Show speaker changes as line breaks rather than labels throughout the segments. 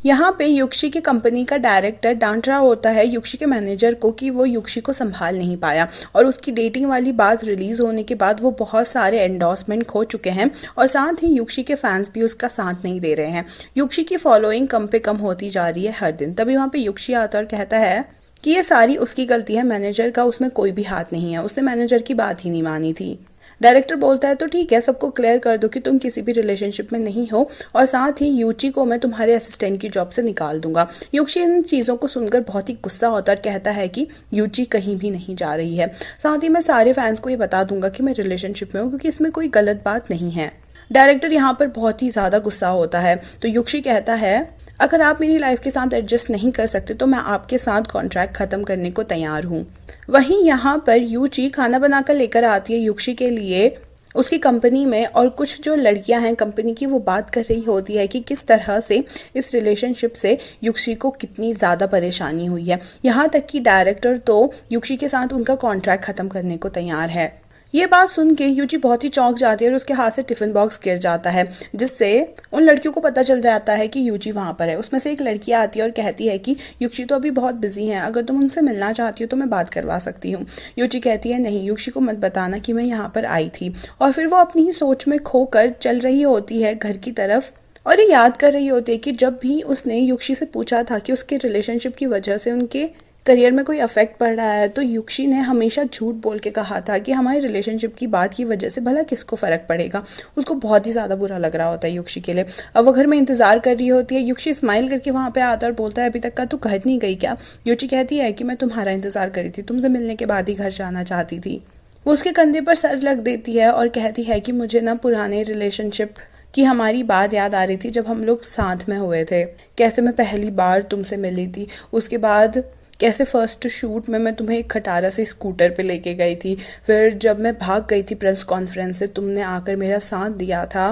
यहाँ पे युक्षी की कंपनी का डायरेक्टर डांट रहा होता है युक्षी के मैनेजर को कि वो युक्षी को संभाल नहीं पाया, और उसकी डेटिंग वाली बात रिलीज होने के बाद वो बहुत सारे एंडोर्समेंट खो चुके हैं, और साथ ही युक्षी के फैंस भी उसका साथ नहीं दे रहे हैं। युक्षी की फॉलोइंग कम पे कम होती जा रही है हर दिन। तभी वहाँ पे युक्षी आता और कहता है कि ये सारी उसकी गलती है, मैनेजर का उसमें कोई भी हाथ नहीं है, उसने मैनेजर की बात ही नहीं मानी थी। डायरेक्टर बोलता है तो ठीक है, सबको क्लियर कर दो कि तुम किसी भी रिलेशनशिप में नहीं हो, और साथ ही यूची को मैं तुम्हारे असिस्टेंट की जॉब से निकाल दूंगा। युक्षी इन चीज़ों को सुनकर बहुत ही गुस्सा होता है और कहता है कि यूची कहीं भी नहीं जा रही है, साथ ही मैं सारे फैंस को ये बता दूंगा कि मैं रिलेशनशिप में हूँ, क्योंकि इसमें कोई गलत बात नहीं है। डायरेक्टर यहाँ पर बहुत ही ज़्यादा गुस्सा होता है, तो युक्षी कहता है अगर आप मेरी लाइफ के साथ एडजस्ट नहीं कर सकते तो मैं आपके साथ कॉन्ट्रैक्ट ख़त्म करने को तैयार हूँ। वहीं यहाँ पर यूची खाना बनाकर लेकर आती है युक्षी के लिए उसकी कंपनी में, और कुछ जो लड़कियां हैं कंपनी की वो बात कर रही होती है कि किस तरह से इस रिलेशनशिप से युक्षी को कितनी ज़्यादा परेशानी हुई है। यहाँ तक कि डायरेक्टर तो युक्षी के साथ उनका कॉन्ट्रैक्ट ख़त्म करने को तैयार है। ये बात सुन के यूजी बहुत ही चौंक जाती है और उसके हाथ से टिफिन बॉक्स गिर जाता है, जिससे उन लड़कियों को पता चल जाता है कि यूजी वहाँ पर है। उसमें से एक लड़की आती है और कहती है कि युक्षी तो अभी बहुत बिजी हैं, अगर तुम उनसे मिलना चाहती हो तो मैं बात करवा सकती हूँ। यूजी कहती है नहीं, युक्षी को मत बताना कि मैं यहाँ पर आई थी। और फिर वो अपनी ही सोच में खोकर चल रही होती है घर की तरफ, और ये याद कर रही होती है कि जब भी उसने युक्षी से पूछा था कि उसके रिलेशनशिप की वजह से उनके करियर में कोई अफेक्ट पड़ रहा है, तो युक्षी ने हमेशा झूठ बोल के कहा था कि हमारे रिलेशनशिप की बात की वजह से भला किसको फ़र्क पड़ेगा। उसको बहुत ही ज़्यादा बुरा लग रहा होता है युक्षी के लिए। अब वो घर में इंतज़ार कर रही होती है। युक्षी स्माइल करके वहाँ पे आता और बोलता है अभी तक का तू घर नहीं गई क्या? युक्षी कहती है कि मैं तुम्हारा इंतज़ार कर रही थी, तुमसे मिलने के बाद ही घर जाना चाहती थी। वो उसके कंधे पर सर रख देती है और कहती है कि मुझे ना पुराने रिलेशनशिप कि हमारी बात याद आ रही थी जब हम लोग साथ में हुए थे, कैसे मैं पहली बार तुमसे मिली थी, उसके बाद कैसे फर्स्ट शूट में मैं तुम्हें एक खटारा से स्कूटर पे लेके गई थी, फिर जब मैं भाग गई थी प्रेस कॉन्फ्रेंस से तुमने आकर मेरा साथ दिया था,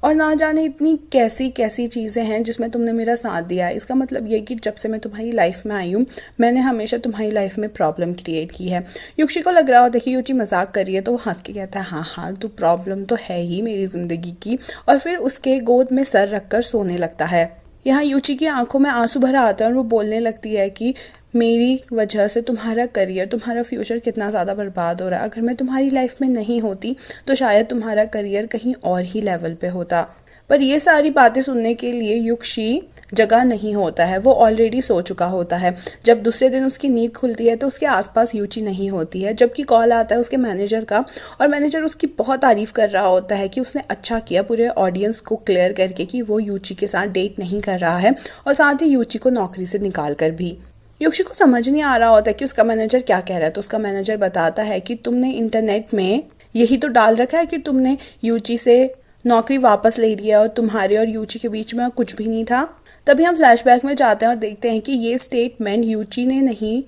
और ना जाने इतनी कैसी कैसी चीज़ें हैं जिसमें तुमने मेरा साथ दिया है। इसका मतलब ये कि जब से मैं तुम्हारी लाइफ में आई हूँ मैंने हमेशा तुम्हारी लाइफ में प्रॉब्लम क्रिएट की है। युक्षी को लग रहा हो देखिए युची मजाक कर रही है, तो वो हंस के कहता है हाँ हाँ तो प्रॉब्लम तो है ही मेरी ज़िंदगी की, और फिर उसके गोद में सर रख कर सोने लगता है। यहाँ युची की आंखों में आंसू भरा आता है और वो बोलने लगती है कि मेरी वजह से तुम्हारा करियर, तुम्हारा फ्यूचर कितना ज़्यादा बर्बाद हो रहा है। अगर मैं तुम्हारी लाइफ में नहीं होती तो शायद तुम्हारा करियर कहीं और ही लेवल पे होता। पर ये सारी बातें सुनने के लिए युक्षी जगह नहीं होता है, वो ऑलरेडी सो चुका होता है। जब दूसरे दिन उसकी नींद खुलती है तो उसके आसपास युची नहीं होती है, जबकि कॉल आता है उसके मैनेजर का, और मैनेजर उसकी बहुत तारीफ़ कर रहा होता है कि उसने अच्छा किया पूरे ऑडियंस को क्लियर करके कि वो युची के साथ डेट नहीं कर रहा है, और साथ ही युची को नौकरी से निकाल कर भी। युक्षी को समझ नहीं आ रहा होता कि उसका मैनेजर क्या कह रहा है, तो उसका मैनेजर बताता है कि तुमने इंटरनेट में यही तो डाल रखा है कि तुमने युची से नौकरी वापस ले लिया और तुम्हारे और युची के बीच में कुछ भी नहीं था। तभी हम फ्लैशबैक में जाते हैं और देखते हैं कि ये स्टेटमेंट युची ने नहीं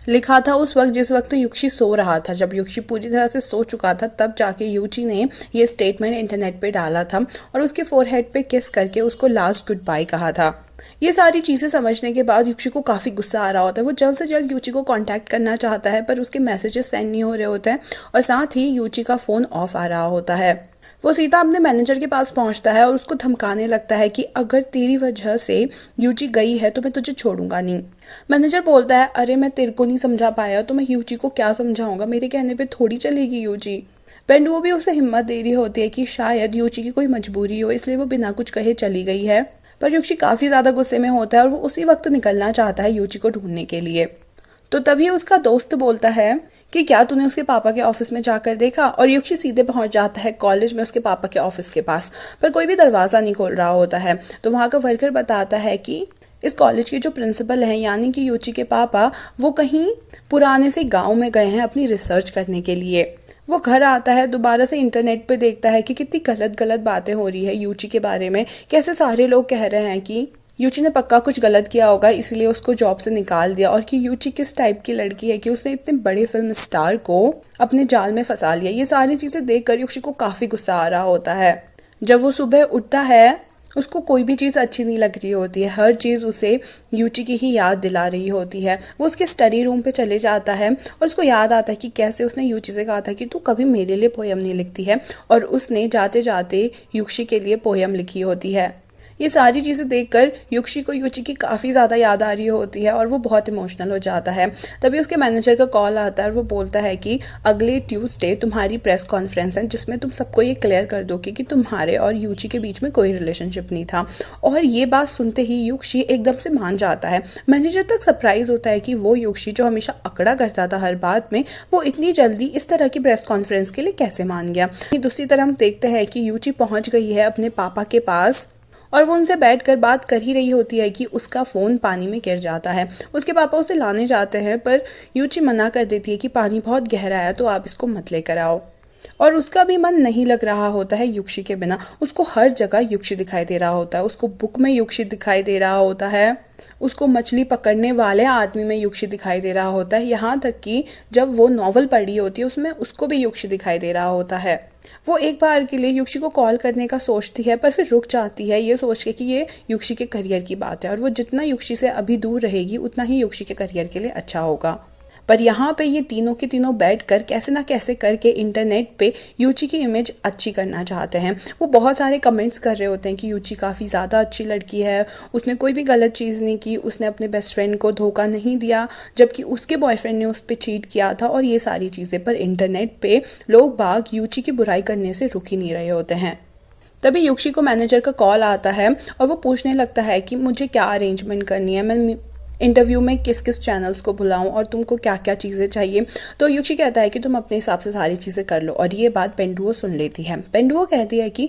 लिखा था उस वक्त जिस वक्त तो युक्षी सो रहा था। जब युक्षी पूरी तरह से सो चुका था तब जाके युची ने ये स्टेटमेंट इंटरनेट पे डाला था और उसके फोरहेड पे किस करके उसको लास्ट गुड बाय कहा था। ये सारी चीज़ें समझने के बाद युक्षी को काफ़ी गुस्सा आ रहा होता है। वो जल्द से जल्द युची को कांटेक्ट करना चाहता है पर उसके मैसेजेस सेंड नहीं हो रहे होते हैं, और साथ ही युची का फ़ोन ऑफ आ रहा होता है। वो सीधा अपने मैनेजर के पास पहुंचता है और उसको धमकाने लगता है कि अगर तेरी वजह से यूची गई है तो मैं तुझे छोड़ूंगा नहीं। मैनेजर बोलता है अरे मैं तेरे को नहीं समझा पाया तो मैं यूची को क्या समझाऊंगा, मेरे कहने पे थोड़ी चलेगी यूची। पेंडुओ भी उसे हिम्मत दे रही होती है कि शायद यूची की कोई मजबूरी हो इसलिए वो बिना कुछ कहे चली गई है, पर यूची काफ़ी ज़्यादा गुस्से में होता है और वो उसी वक्त निकलना चाहता है यूची को ढूंढने के लिए। तो तभी उसका दोस्त बोलता है कि क्या तूने उसके पापा के ऑफिस में जाकर देखा, और युक्षी सीधे पहुंच जाता है कॉलेज में उसके पापा के ऑफिस के पास, पर कोई भी दरवाज़ा नहीं खोल रहा होता है। तो वहाँ का वर्कर बताता है कि इस कॉलेज के जो प्रिंसिपल हैं यानी कि युची के पापा वो कहीं पुराने से गांव में गए हैं अपनी रिसर्च करने के लिए। वो घर आता है, दोबारा से इंटरनेट पे देखता है कि कितनी गलत गलत बातें हो रही है युची के बारे में, कैसे सारे लोग कह रहे हैं कि युची ने पक्का कुछ गलत किया होगा इसलिए उसको जॉब से निकाल दिया, और कि युची किस टाइप की लड़की है कि उसने इतने बड़े फिल्म स्टार को अपने जाल में फंसा लिया। ये सारी चीज़ें देखकर युची को काफ़ी गुस्सा आ रहा होता है। जब वो सुबह उठता है उसको कोई भी चीज़ अच्छी नहीं लग रही होती है, हर चीज़ उसे युची की ही याद दिला रही होती है। वो उसके स्टडी रूम पे चले जाता है और उसको याद आता है कि कैसे उसने युची से कहा था कि तू कभी मेरे लिए पोयम नहीं लिखती है, और उसने जाते जाते युक्षी के लिए पोयम लिखी होती है। ये सारी चीज़ें देखकर युक्षी को यूची की काफ़ी ज़्यादा याद आ रही होती है और वो बहुत इमोशनल हो जाता है। तभी उसके मैनेजर का कॉल आता है और वो बोलता है कि अगले ट्यूसडे तुम्हारी प्रेस कॉन्फ्रेंस है जिसमें तुम सबको ये क्लियर कर दो कि तुम्हारे और यूची के बीच में कोई रिलेशनशिप नहीं था। और ये बात सुनते ही युक्षी एकदम से मान जाता है। मैनेजर तक सरप्राइज होता है कि वो युक्षी जो हमेशा अकड़ा करता था हर बात में, वो इतनी जल्दी इस तरह की प्रेस कॉन्फ्रेंस के लिए कैसे मान गया। दूसरी तरफ हम देखते हैं कि यूची पहुंच गई है अपने पापा के पास और वो उनसे बैठकर बात कर ही रही होती है कि उसका फ़ोन पानी में गिर जाता है। उसके पापा उसे लाने जाते हैं पर यूची मना कर देती है कि पानी बहुत गहरा है तो आप इसको मत लेकर आओ। और उसका भी मन नहीं लग रहा होता है युक्षी के बिना। उसको हर जगह युक्षी दिखाई दे रहा होता है, उसको बुक में युक्षी दिखाई दे रहा होता है, उसको मछली पकड़ने वाले आदमी में युक्षी दिखाई दे रहा होता है, यहाँ तक कि जब वो नॉवल पढ़ी होती है उसमें उसको भी युक्षी दिखाई दे रहा होता है। वो एक बार के लिए युक्षी को कॉल करने का सोचती है पर फिर रुक जाती है ये सोच के कि ये युक्षी के करियर की बात है और वो जितना युक्षी से अभी दूर रहेगी उतना ही युक्षी के करियर के लिए अच्छा होगा। पर यहाँ पे ये तीनों के तीनों बैठकर कैसे ना कैसे करके इंटरनेट पे यूची की इमेज अच्छी करना चाहते हैं। वो बहुत सारे कमेंट्स कर रहे होते हैं कि यूची काफ़ी ज़्यादा अच्छी लड़की है, उसने कोई भी गलत चीज़ नहीं की, उसने अपने बेस्ट फ्रेंड को धोखा नहीं दिया जबकि उसके बॉयफ्रेंड ने उस पर चीट किया था और ये सारी चीज़ें। पर इंटरनेट पे लोग बाग यूची की बुराई करने से रुक ही नहीं रहे होते हैं। तभी युक्षी को मैनेजर का कॉल आता है और वो पूछने लगता है कि मुझे क्या अरेंजमेंट करनी है, मैं इंटरव्यू में किस किस चैनल्स को बुलाऊं और तुमको क्या क्या चीज़ें चाहिए। तो युक्षी कहता है कि तुम अपने हिसाब से सारी चीज़ें कर लो और ये बात पेंडुओ सुन लेती है। पेंडुओ कहती है कि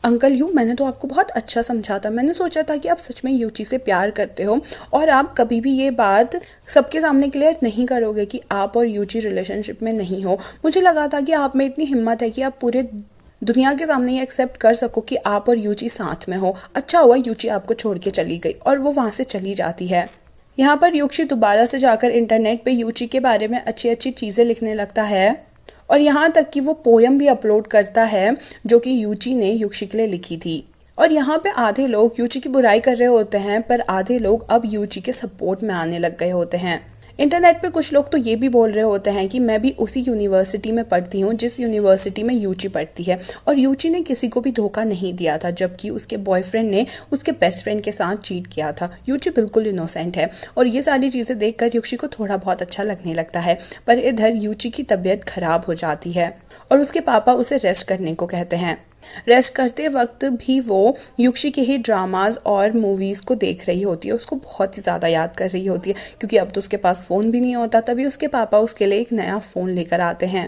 अंकल यू, मैंने तो आपको बहुत अच्छा समझा था, मैंने सोचा था कि आप सच में यूची से प्यार करते हो और आप कभी भी ये बात सबके सामने क्लियर नहीं करोगे कि आप और यूची रिलेशनशिप में नहीं हो। मुझे लगा था कि आप में इतनी हिम्मत है कि आप पूरे दुनिया के सामने ये एक्सेप्ट कर सको कि आप और यूची साथ में हो। अच्छा हुआ यूची आपको छोड़ के चली गई और वो वहाँ से चली जाती है। यहाँ पर युक्षी दोबारा से जाकर इंटरनेट पे यूची के बारे में अच्छी अच्छी चीज़ें लिखने लगता है और यहाँ तक कि वो पोयम भी अपलोड करता है जो कि यूची ने युक्षी के लिए लिखी थी। और यहाँ पे आधे लोग यूची की बुराई कर रहे होते हैं पर आधे लोग अब यूची के सपोर्ट में आने लग गए होते हैं। इंटरनेट पे कुछ लोग तो ये भी बोल रहे होते हैं कि मैं भी उसी यूनिवर्सिटी में पढ़ती हूँ जिस यूनिवर्सिटी में यूची पढ़ती है और यूची ने किसी को भी धोखा नहीं दिया था जबकि उसके बॉयफ्रेंड ने उसके बेस्ट फ्रेंड के साथ चीट किया था। यूची बिल्कुल इनोसेंट है। और ये सारी चीज़ें देखकर युक्षी को थोड़ा बहुत अच्छा लगने लगता है। पर इधर यूची की तबीयत खराब हो जाती है और उसके पापा उसे रेस्ट करने को कहते हैं। रेस्ट करते वक्त भी वो युक्षी के ही ड्रामाज और मूवीज़ को देख रही होती है। उसको बहुत ही ज़्यादा याद कर रही होती है क्योंकि अब तो उसके पास फ़ोन भी नहीं होता। तभी उसके पापा उसके लिए एक नया फ़ोन लेकर आते हैं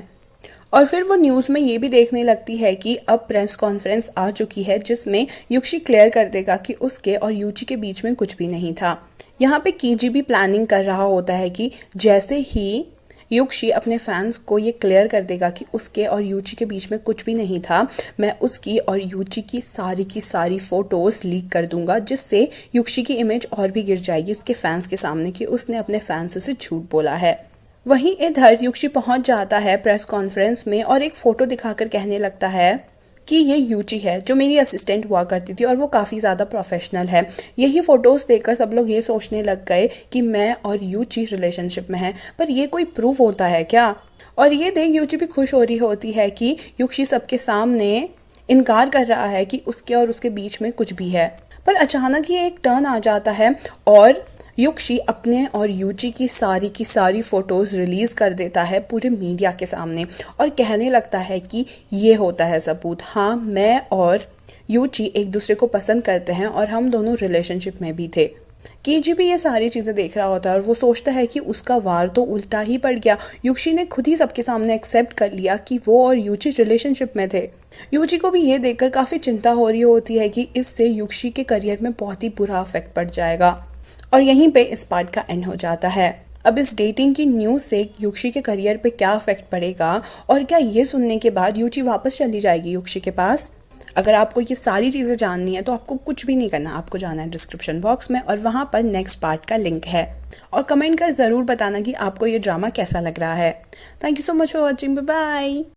और फिर वो न्यूज़ में ये भी देखने लगती है कि अब प्रेस कॉन्फ्रेंस आ चुकी है जिसमें युक्षी क्लियर कर देगा कि उसके और यूची के बीच में कुछ भी नहीं था। यहाँ पे कीजी भी प्लानिंग कर रहा होता है कि जैसे ही युक्षी अपने फैंस को ये क्लियर कर देगा कि उसके और यूची के बीच में कुछ भी नहीं था, मैं उसकी और यूची की सारी फ़ोटोज़ लीक कर दूंगा जिससे युक्षी की इमेज और भी गिर जाएगी उसके फैंस के सामने कि उसने अपने फैंस से झूठ बोला है। वहीं इधर युक्षी पहुंच जाता है प्रेस कॉन्फ्रेंस में और एक फ़ोटो दिखाकर कहने लगता है कि ये यूची है जो मेरी असिस्टेंट हुआ करती थी और वो काफ़ी ज़्यादा प्रोफेशनल है। यही फ़ोटोज़ देखकर सब लोग ये सोचने लग गए कि मैं और यूची रिलेशनशिप में हैं। पर ये कोई प्रूफ होता है क्या? और ये देख यूची भी खुश हो रही होती है कि युक्षी सबके सामने इनकार कर रहा है कि उसके और उसके बीच में कुछ भी है। पर अचानक ही एक टर्न आ जाता है और युक्षी अपने और यूची की सारी फ़ोटोज़ रिलीज़ कर देता है पूरे मीडिया के सामने और कहने लगता है कि ये होता है सबूत। हाँ, मैं और यूची एक दूसरे को पसंद करते हैं और हम दोनों रिलेशनशिप में भी थे। कीजी भी ये सारी चीज़ें देख रहा होता है और वो सोचता है कि उसका वार तो उल्टा ही पड़ गया। युक्षी ने खुद ही सबके सामने एक्सेप्ट कर लिया कि वो और यूची रिलेशनशिप में थे। यूची को भी ये देखकर काफ़ी चिंता हो रही होती है कि इससे युक्षी के करियर में बहुत ही बुरा इफेक्ट पड़ जाएगा। और यहीं पे इस पार्ट का एंड हो जाता है। अब इस डेटिंग की न्यूज़ से युक्षी के करियर पे क्या इफेक्ट पड़ेगा और क्या ये सुनने के बाद यूची वापस चली जाएगी युक्षी के पास? अगर आपको ये सारी चीज़ें जाननी है तो आपको कुछ भी नहीं करना, आपको जाना है डिस्क्रिप्शन बॉक्स में और वहाँ पर नेक्स्ट पार्ट का लिंक है। और कमेंट कर ज़रूर बताना कि आपको ये ड्रामा कैसा लग रहा है। Thank you so much for watching. Bye bye.